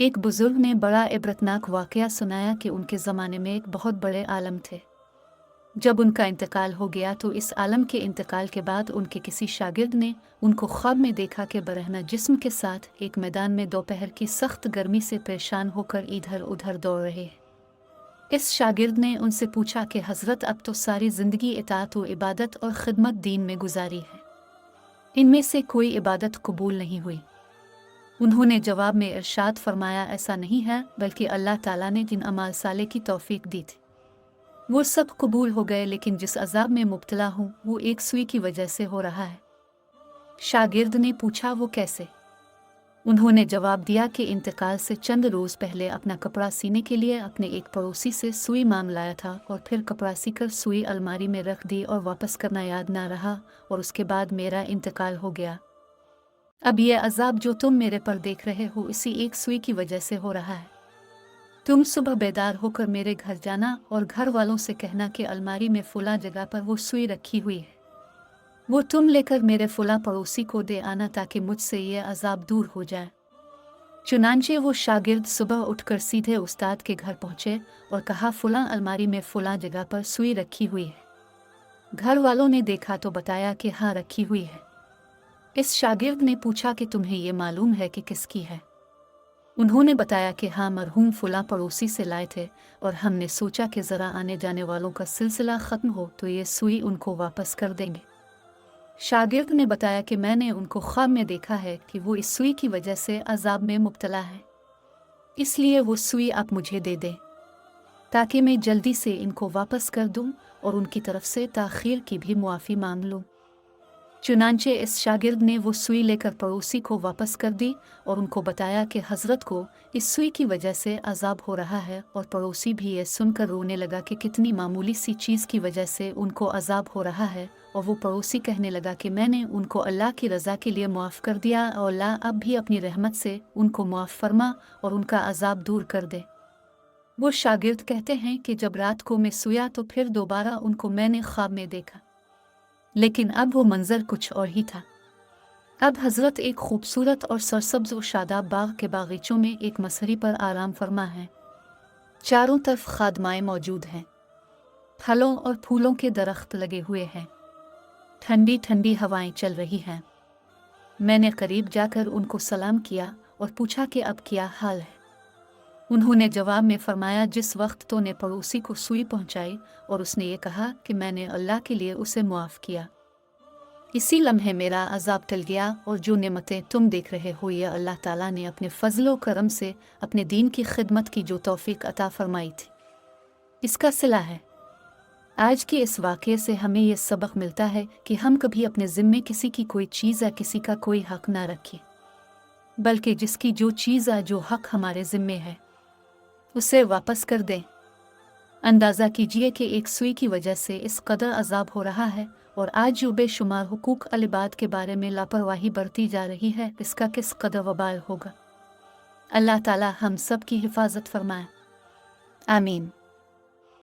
एक बुजुर्ग ने बड़ा इबरतनाक वाकया सुनाया कि उनके ज़माने में एक बहुत बड़े आलम थे। जब उनका इंतकाल हो गया तो इस आलम के इंतकाल के बाद उनके किसी शागिर्द ने उनको ख्वाब में देखा कि बरहना जिस्म के साथ एक मैदान में दोपहर की सख्त गर्मी से परेशान होकर इधर उधर दौड़ रहे। इस शागिर्द ने उनसे पूछा कि हज़रत, अब तो सारी ज़िंदगी इताअत व इबादत और ख़िदमत दीन में गुजारी है, इनमें से कोई इबादत कबूल नहीं हुई। उन्होंने जवाब में इरशाद फरमाया, ऐसा नहीं है, बल्कि अल्लाह ताला ने जिन अमाल साले की तौफीक दी थी वो सब कबूल हो गए, लेकिन जिस अजाब में मुब्तला हूँ वो एक सुई की वजह से हो रहा है। शागिर्द ने पूछा, वो कैसे? उन्होंने जवाब दिया कि इंतकाल से चंद रोज़ पहले अपना कपड़ा सीने के लिए अपने एक पड़ोसी से सुई मांग लाया था और फिर कपड़ा सीकर सुई अलमारी में रख दी और वापस करना याद ना रहा, और उसके बाद मेरा इंतकाल हो गया। अब ये अजाब जो तुम मेरे पर देख रहे हो इसी एक सुई की वजह से हो रहा है। तुम सुबह बेदार होकर मेरे घर जाना और घर वालों से कहना कि अलमारी में फुला जगह पर वो सुई रखी हुई है, वो तुम लेकर मेरे फुला पड़ोसी को दे आना ताकि मुझसे ये अजाब दूर हो जाए। चुनांचे वो शागिर्द सुबह उठकर सीधे उस्ताद के घर पहुँचे और कहा, फुला अलमारी में फुला जगह पर सुई रखी हुई है। घर वालों ने देखा तो बताया कि हाँ, रखी हुई है। इस शागिर्द ने पूछा कि तुम्हें ये मालूम है कि किसकी है? उन्होंने बताया कि हाँ, मरहूम फुला पड़ोसी से लाए थे और हमने सोचा कि ज़रा आने जाने वालों का सिलसिला ख़त्म हो तो ये सुई उनको वापस कर देंगे। शागिर्द ने बताया कि मैंने उनको ख्वाब में देखा है कि वो इस सुई की वजह से अजाब में मुब्तला है, इसलिए वो सुई आप मुझे दे दें ताकि मैं जल्दी से इनको वापस कर दूं और उनकी तरफ से ताख़ीर की भी मुआफ़ी मांग लूं। चुनांचे इस शागिर्द ने वो सुई लेकर पड़ोसी को वापस कर दी और उनको बताया कि हज़रत को इस सुई की वजह से अजाब हो रहा है, और पड़ोसी भी ये सुनकर रोने लगा कि कितनी मामूली सी चीज़ की वजह से उनको अजाब हो रहा है, और वो पड़ोसी कहने लगा कि मैंने उनको अल्लाह की रज़ा के लिए मुआफ़ कर दिया और अल्लाह अब भी अपनी रहमत से उनको मुआफ़ फरमा और उनका अजाब दूर कर दे। वो शागिर्द कहते हैं कि जब रात को मैं सोया तो फिर दोबारा उनको मैंने ख्वाब में देखा, लेकिन अब वो मंजर कुछ और ही था। अब हज़रत एक खूबसूरत और सरसब्ज़ व शादाब बाग के बागीचों में एक मसहरी पर आराम फरमा है। चारों तरफ खादमाएँ मौजूद हैं, फलों और फूलों के दरख्त लगे हुए हैं, ठंडी ठंडी हवाएं चल रही हैं। मैंने करीब जाकर उनको सलाम किया और पूछा कि अब क्या हाल है? उन्होंने जवाब में फरमाया, जिस वक्त तो ने पड़ोसी को सुई पहुंचाई और उसने ये कहा कि मैंने अल्लाह के लिए उसे मुआफ़ किया, इसी लम्हे मेरा अजाब टल गया, और जो नेमतें तुम देख रहे हो ये अल्लाह ताला ने अपने फ़ज़ल व करम से अपने दीन की खिदमत की जो तौफ़ीक अता फरमाई थी, इसका सिला है। आज के इस वाक़े से हमें ये सबक मिलता है कि हम कभी अपने ज़िम्मे किसी की कोई चीज़ या किसी का कोई हक़ ना रखें, बल्कि जिसकी जो चीज़ या जो हक़ हमारे ज़िम्मे है उसे वापस कर दें। अंदाज़ा कीजिए कि एक सुई की वजह से इस कदर अजाब हो रहा है, और आज जो बेशुमार हुकूक अल-इबाद के बारे में लापरवाही बरती जा रही है, इसका किस कदर वबाल होगा। अल्लाह ताला हम सब की हिफाजत फरमाए। आमीन।